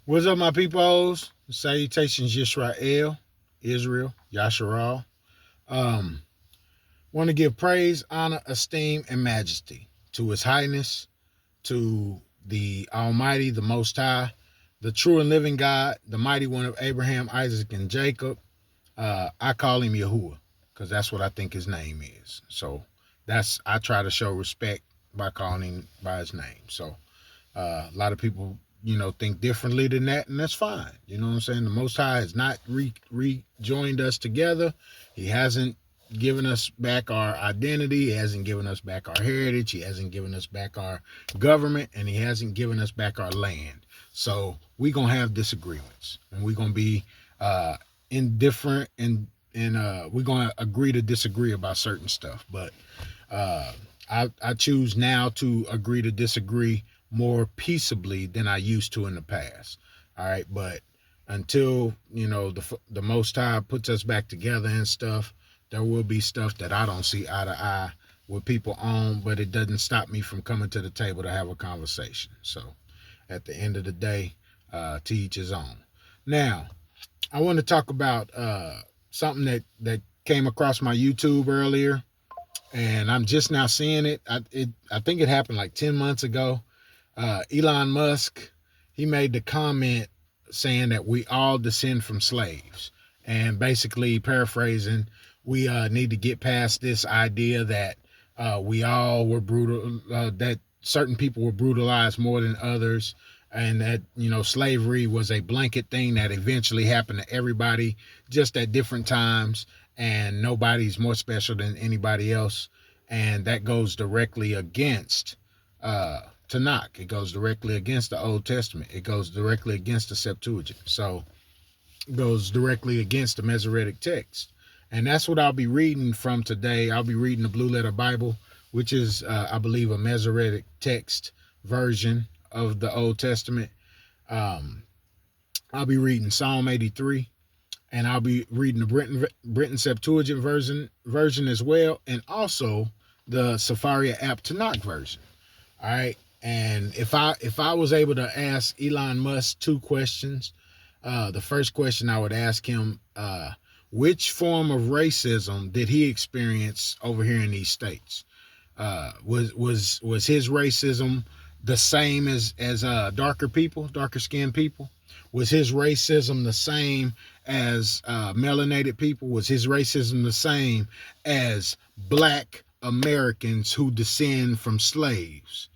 What's up, my peoples? Salutations, Israel, Yasharal. Um, Want to give praise, honor, esteem, and majesty to His Highness, to the Almighty, the Most High, the true and living God, the mighty one of Abraham, Isaac, and Jacob. I call him Yahuwah because that's what I think his name is. So I try to show respect by calling him by his name. So a lot of people, think differently than that, and that's fine. You know what I'm saying? The Most High has not rejoined us together. He hasn't given us back our identity. He hasn't given us back our heritage. He hasn't given us back our government, and he hasn't given us back our land. So we're going to have disagreements, and we're going to be indifferent, and we're going to agree to disagree about certain stuff. But I choose now to agree to disagree more peaceably than I used to in the past. All right, but until the Most High puts us back together and stuff, there will be stuff that I don't see eye to eye with people on, but it doesn't stop me from coming to the table to have a conversation. So at the end of the day, to each his own. Now, I want to talk about something that came across my YouTube earlier, and I'm just now seeing it. I think it happened like 10 months ago. Elon Musk, he made the comment saying that we all descend from slaves, and basically paraphrasing, we need to get past this idea that we all were brutal, that certain people were brutalized more than others, and that slavery was a blanket thing that eventually happened to everybody just at different times, and nobody's more special than anybody else. And that goes directly against Tanakh. It goes directly against the Old Testament. It goes directly against the Septuagint. So it goes directly against the Masoretic text. And that's what I'll be reading from today. I'll be reading the Blue Letter Bible, which is, I believe, a Masoretic text version of the Old Testament. I'll be reading Psalm 83, and I'll be reading the Britain Septuagint version as well, and also the Safaria app Tanakh version. All right. And if I was able to ask Elon Musk two questions, the first question I would ask him, which form of racism did he experience over here in these states? Was his racism the same as darker skinned people? Was his racism the same as melanated people? Was his racism the same as black Americans who descend from slaves?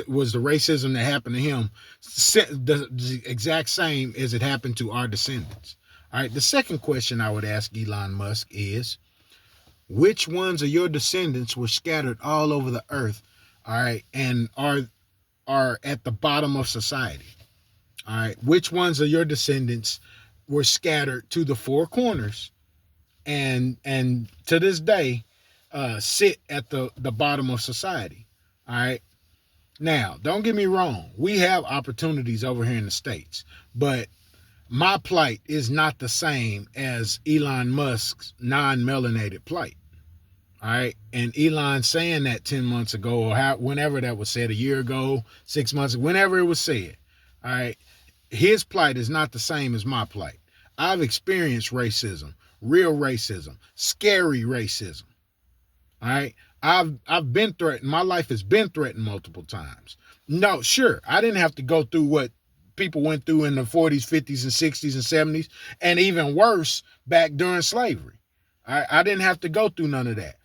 Was the racism that happened to him the exact same as it happened to our descendants? All right. The second question I would ask Elon Musk is, which ones of your descendants were scattered all over the earth, all right, and are at the bottom of society? All right. Which ones of your descendants were scattered to the four corners and to this day sit at the bottom of society? All right. Now, don't get me wrong. We have opportunities over here in the States, but my plight is not the same as Elon Musk's non-melanated plight. All right. And Elon saying that 10 months ago, or whenever that was said, a year ago, 6 months, whenever it was said, all right, his plight is not the same as my plight. I've experienced racism, real racism, scary racism. All right. I've been threatened. My life has been threatened multiple times. No, sure. I didn't have to go through what people went through in the 40s, 50s, and 60s and 70s, and even worse back during slavery. All right. I didn't have to go through none of that.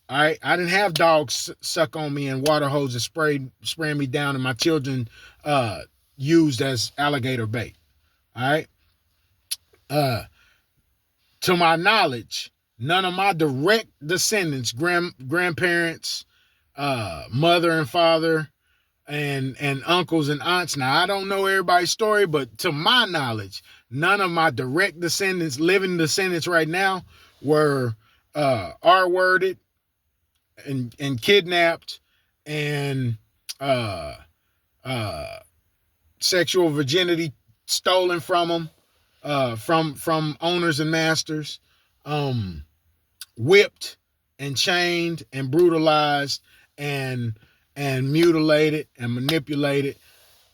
All right. I didn't have dogs suck on me and water hoses spraying me down, and my children used as alligator bait. All right. To my knowledge, none of my direct descendants, grandparents, mother and father, and uncles and aunts. Now, I don't know everybody's story, but to my knowledge, none of my direct descendants, living descendants right now, were R-worded and kidnapped and sexual virginity stolen from them, from owners and masters, whipped and chained and brutalized and mutilated and manipulated,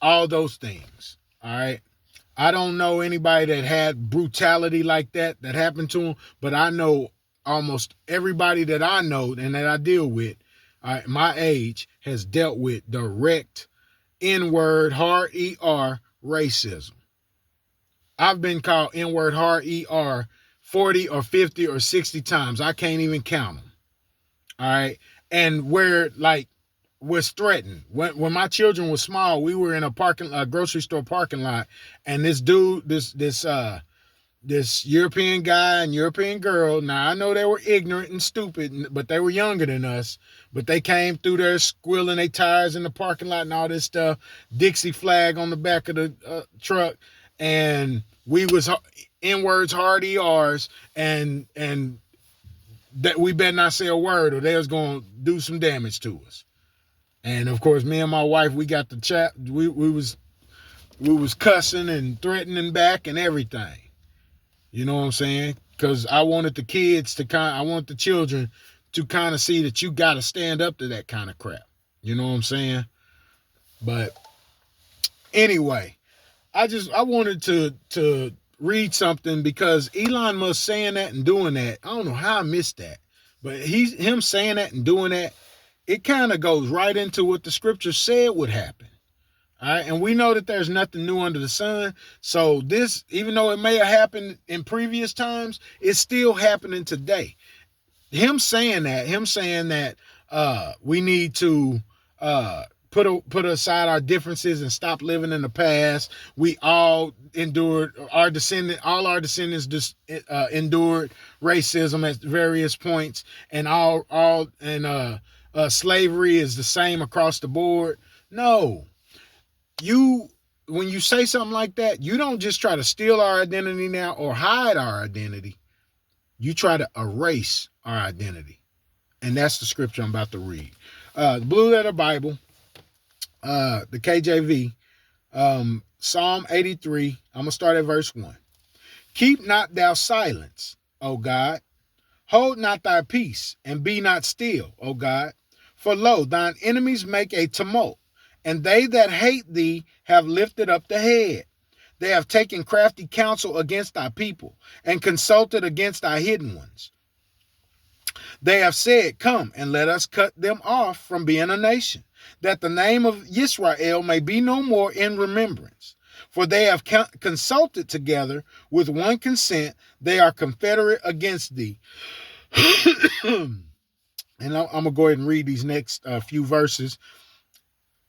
all those things. All right. I don't know anybody that had brutality like that happened to them, but I know almost everybody that I know and that I deal with, my age, has dealt with direct N-word, hard ER racism. I've been called N-word, hard ER 40 or 50 or 60 times. I can't even count them. All right. And where, like, was threatened. When my children were small, we were in a grocery store parking lot, and this dude, this European guy and European girl. Now I know they were ignorant and stupid, but they were younger than us. But they came through there squealing their tires in the parking lot and all this stuff. Dixie flag on the back of the truck, and we was N-words, hard ERs, and that we better not say a word or they was gonna do some damage to us. And of course, me and my wife, we got the chat. We was cussing and threatening back and everything. You know what I'm saying? Because I wanted the children to kind of see that you got to stand up to that kind of crap. You know what I'm saying? But anyway, I wanted to read something because Elon Musk saying that and doing that. I don't know how I missed that, but him saying that and doing that, it kind of goes right into what the scripture said would happen. All right. And we know that there's nothing new under the sun. So this, even though it may have happened in previous times, it's still happening today. Him saying that we need to put aside our differences and stop living in the past. We all endured, all our descendants endured racism at various points, and slavery is the same across the board. No. When you say something like that, you don't just try to steal our identity now or hide our identity. You try to erase our identity. And that's the scripture I'm about to read. The Blue Letter Bible, the KJV, Psalm 83. I'm going to start at verse 1. Keep not thou silence, O God. Hold not thy peace, and be not still, O God. For lo, thine enemies make a tumult, and they that hate thee have lifted up the head. They have taken crafty counsel against thy people, and consulted against thy hidden ones. They have said, come, and let us cut them off from being a nation, that the name of Israel may be no more in remembrance. For they have consulted together with one consent. They are confederate against thee. And I'm going to go ahead and read these next few verses.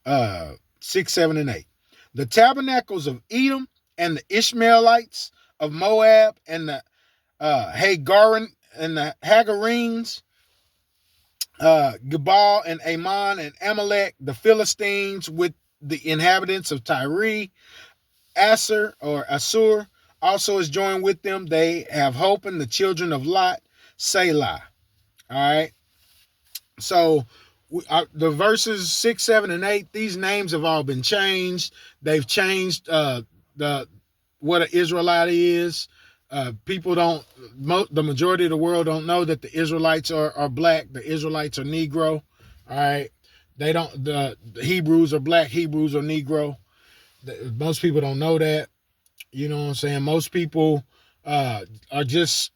6, 7, and 8. The tabernacles of Edom and the Ishmaelites of Moab and the Hagarin and the Hagarenes, Gebal and Ammon and Amalek, the Philistines with the inhabitants of Tyre, Assur also is joined with them. They have hope in the children of Lot, Selah. All right. So the verses 6, 7, and 8, these names have all been changed. They've changed what an Israelite is. People the majority of the world don't know that the Israelites are black. The Israelites are Negro. All right. The Hebrews are black. Hebrews are Negro. Most people don't know that. You know what I'm saying? Most people are just,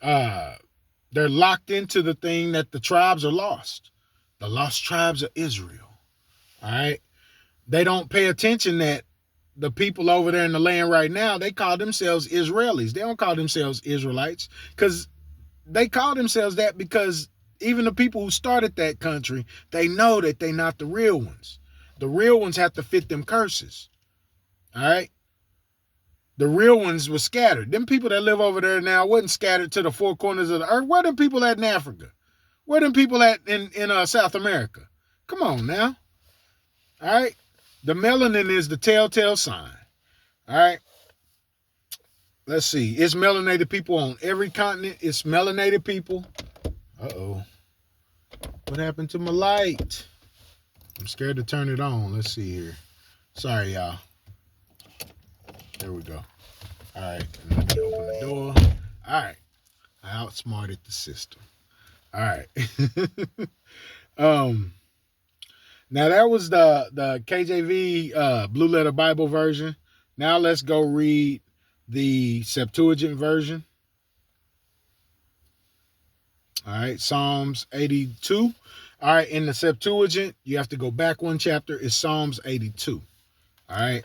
they're locked into the thing that the tribes are lost. The lost tribes of Israel. All right. They don't pay attention that the people over there in the land right now, they call themselves Israelis. They don't call themselves Israelites, because they call themselves that because even the people who started that country, they know that they're not the real ones. The real ones have to fit them curses. All right. The real ones were scattered. Them people that live over there now wasn't scattered to the four corners of the earth. Where them people at in Africa? Where them people at in South America? Come on now. All right. The melanin is the telltale sign. All right. Let's see. It's melanated people on every continent. It's melanated people. Uh-oh. What happened to my light? I'm scared to turn it on. Let's see here. Sorry, y'all. There we go. All right. Let me open the door. All right. I outsmarted the system. All right. Now that was the KJV Blue Letter Bible version. Now let's go read the Septuagint version. All right, Psalms 82. All right, in the Septuagint, you have to go back one chapter. It's Psalms 82. All right.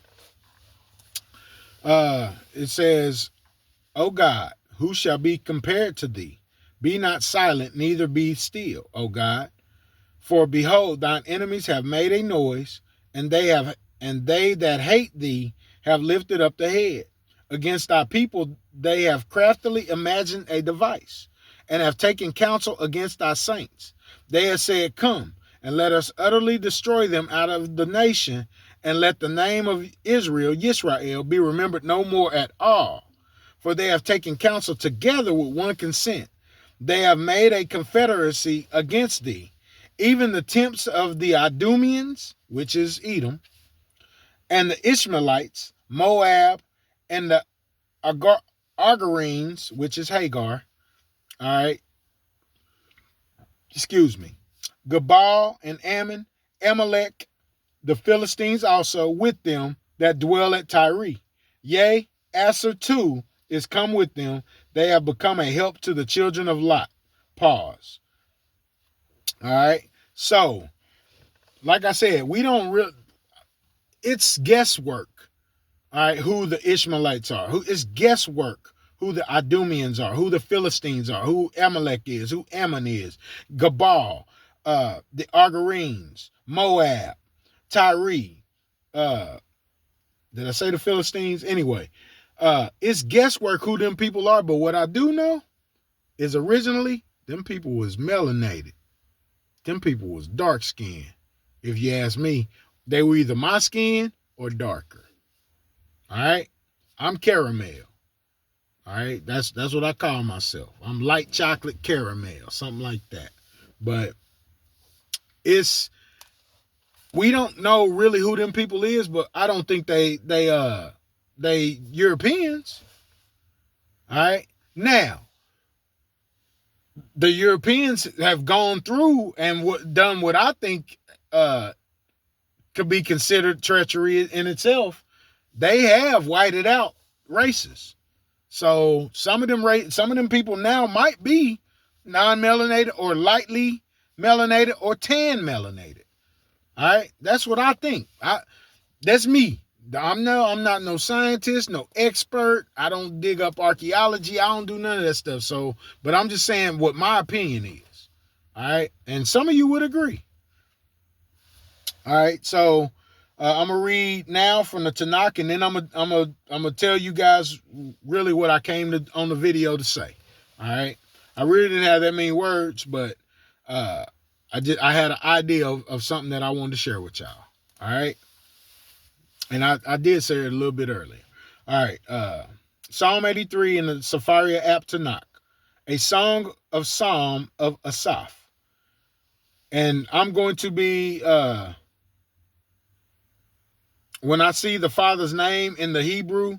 It says, O God, who shall be compared to thee? Be not silent, neither be still, O God. For behold, thine enemies have made a noise, and they that hate thee have lifted up the head. Against thy people they have craftily imagined a device, and have taken counsel against thy saints. They have said, Come, and let us utterly destroy them out of the nation, and let the name of Israel, Yisrael, be remembered no more at all. For they have taken counsel together with one consent. They have made a confederacy against thee. Even the tents of the Idumeans, which is Edom, and the Ishmaelites, Moab, and the Agarenes, which is Hagar. All right. Excuse me. Gabal and Ammon, Amalek, the Philistines also with them that dwell at Tyre. Yea, Asher too is come with them. They have become a help to the children of Lot. Pause. All right. So, like I said, we don't really, it's guesswork. All right, who the Ishmaelites are, who it's guesswork, who the Idumeans are, who the Philistines are, who Amalek is, who Ammon is, Gabal, the Agarenes, Moab, Tyre. Did I say the Philistines? Anyway, it's guesswork who them people are, but what I do know is originally them people was melanated. Them people was dark skinned. If you ask me, they were either my skin or darker. All right, I'm caramel. All right, that's what I call myself. I'm light chocolate caramel, something like that. But we don't know really who them people is, but I don't think they Europeans. All right, now the Europeans have gone through and done what I think could be considered treachery in itself. They have whited out races. So some of them people now might be non-melanated or lightly melanated or tan melanated. All right, that's what I think. That's me. I'm not no scientist, no expert. I don't dig up archaeology. I don't do none of that stuff. So, but I'm just saying what my opinion is. All right, and some of you would agree. All right, so I'm gonna read now from the Tanakh, and then I'm gonna tell you guys really what I came to on the video to say. All right, I really didn't have that many words, but I had an idea of something that I wanted to share with y'all. All right, and I did say it a little bit earlier. All right, Psalm 83 in the Safaria app Tanakh, a song of Psalm of Asaph, and I'm going to be when I see the Father's name in the Hebrew,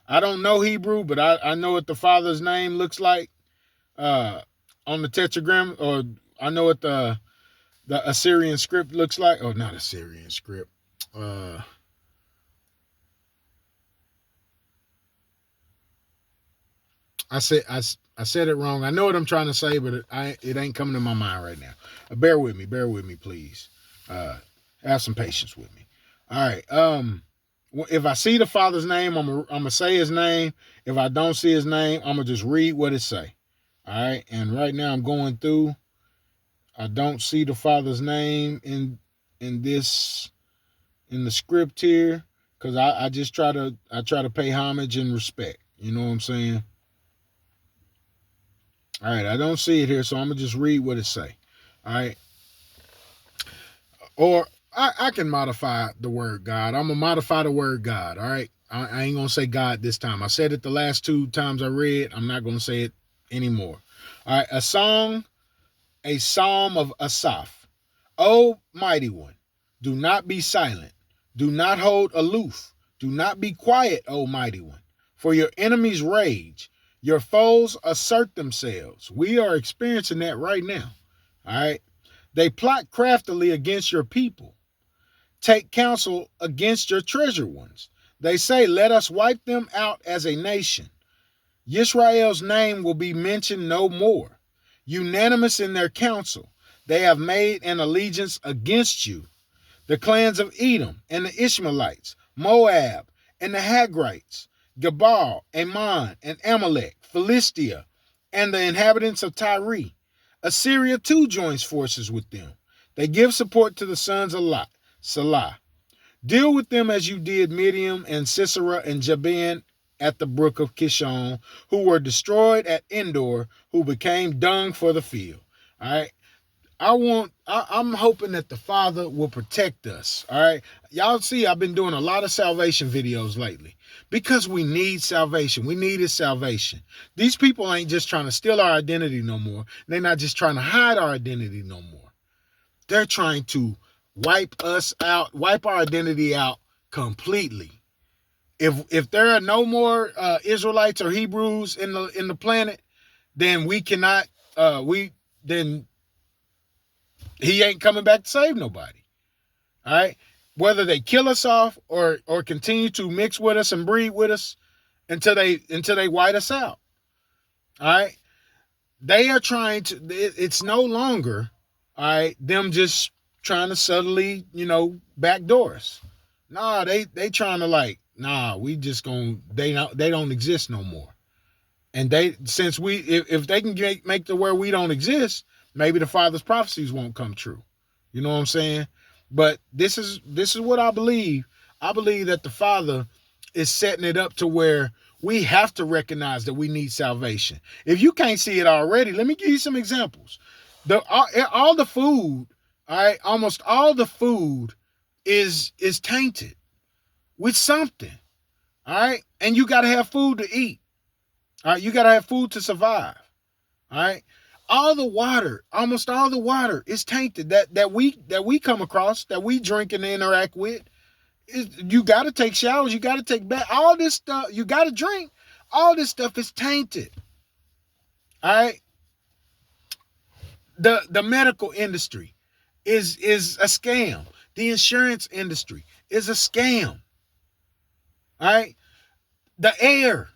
I don't know Hebrew, but I know what the Father's name looks like on the tetragram, or I know what the Assyrian script looks like. Oh, not Assyrian script. I said it wrong. I know what I'm trying to say, but it ain't coming to my mind right now. Bear with me, please. Have some patience with me. All right. If I see the Father's name, I'm gonna say his name. If I don't see his name, I'm gonna just read what it say. All right. And right now I'm going through. I don't see the Father's name in the script here, because I just try to pay homage and respect. You know what I'm saying? All right. I don't see it here, so I'm gonna just read what it say. All right. Or I can modify the word God. I'm gonna modify the word God. All right. I ain't gonna say God this time. I said it the last two times I read. I'm not gonna say it anymore. All right. A psalm of Asaph. O mighty one, do not be silent. Do not hold aloof. Do not be quiet, O mighty one. For your enemies rage. Your foes assert themselves. We are experiencing that right now. All right. They plot craftily against your people. Take counsel against your treasured ones. They say, let us wipe them out as a nation. Yisrael's name will be mentioned no more. Unanimous in their council, they have made an allegiance against you. The clans of Edom and the Ishmaelites, Moab and the Hagrites, Gebal, Ammon and Amalek, Philistia, and the inhabitants of Tyre. Assyria too joins forces with them. They give support to the sons of Lot, Salah. Deal with them as you did Midian and Sisera and Jabin at the brook of Kishon, who were destroyed at Endor, who became dung for the field. All right. I'm hoping that the Father will protect us. All right. Y'all see, I've been doing a lot of salvation videos lately because we need salvation. We need his salvation. These people ain't just trying to steal our identity no more. They're not just trying to hide our identity no more. They're trying to wipe us out, wipe our identity out completely. If there are no more Israelites or Hebrews in the planet, then we cannot then he ain't coming back to save nobody. All right. Whether they kill us off or continue to mix with us and breed with us until they white us out. All right. They are trying to, it's no longer, all right, them just trying to subtly, backdoor us. Nah, they trying to we just they don't exist no more. And since if they can make to where we don't exist, maybe the Father's prophecies won't come true. You know what I'm saying? But this is what I believe. I believe that the Father is setting it up to where we have to recognize that we need salvation. If you can't see it already, let me give you some examples. All the food, all right, almost all the food is tainted with something. All right. And you got to have food to eat. All right. You got to have food to survive. All right. Almost all the water is tainted that we come across, that we drink and interact with. You got to take showers. You got to take baths. All this stuff, you got to drink. All this stuff is tainted. All right. The medical industry is a scam. The insurance industry is a scam. All right. The air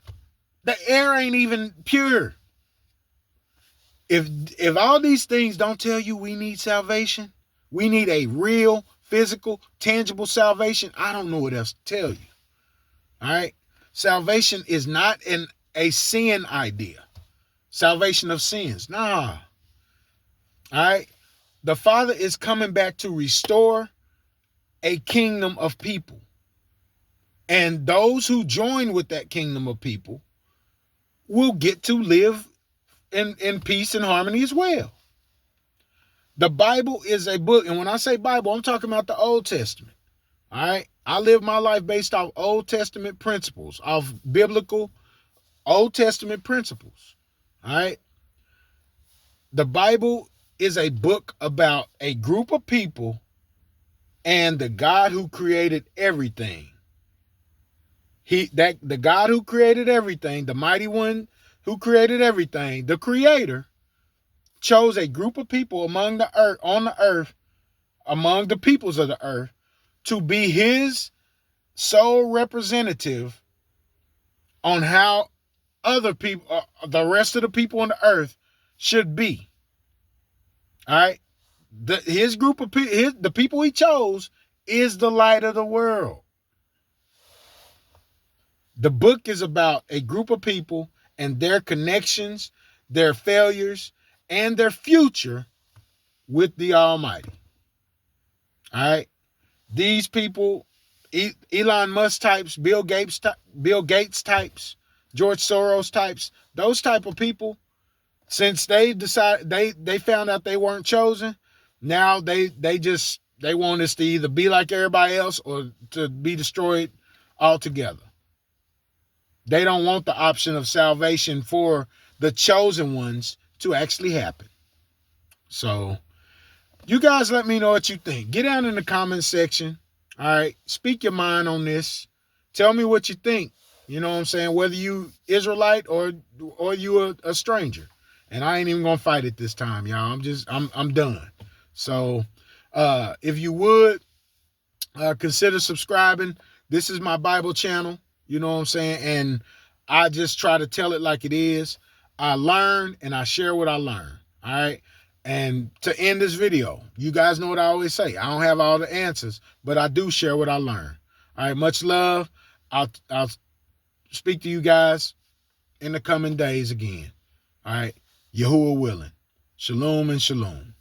ain't even pure. If all these things don't tell you we need salvation, we need a real, physical, tangible salvation, I don't know what else to tell you. All right. Salvation is not a sin idea. Salvation of sins. Nah. All right. The Father is coming back to restore a kingdom of people. And those who join with that kingdom of people will get to live in peace and harmony as well. The Bible is a book. And when I say Bible, I'm talking about the Old Testament. All right. I live my life based off Old Testament principles, of biblical Old Testament principles. All right. The Bible is a book about a group of people and the God who created everything. The God who created everything, the mighty one who created everything, the creator, chose a group of people on the earth, among the peoples of the earth, to be his sole representative on how other people, the rest of the people on the earth, should be. All right. His group of people, the people he chose, is the light of the world. The book is about a group of people and their connections, their failures, and their future with the Almighty. All right. These people, Elon Musk types, Bill Gates types, George Soros types, those type of people, since they decided they found out they weren't chosen, now they want us to either be like everybody else or to be destroyed altogether. They don't want the option of salvation for the chosen ones to actually happen. So you guys let me know what you think. Get down in the comment section. All right. Speak your mind on this. Tell me what you think. You know what I'm saying? Whether you Israelite or you a stranger. And I ain't even going to fight it this time, y'all. I'm done. So if you would consider subscribing, This is my Bible channel. You know what I'm saying? And I just try to tell it like it is. I learn and I share what I learn. All right. And to end this video, you guys know what I always say. I don't have all the answers, but I do share what I learn. All right. Much love. I'll speak to you guys in the coming days again. All right. Yahuwah willing. Shalom and shalom.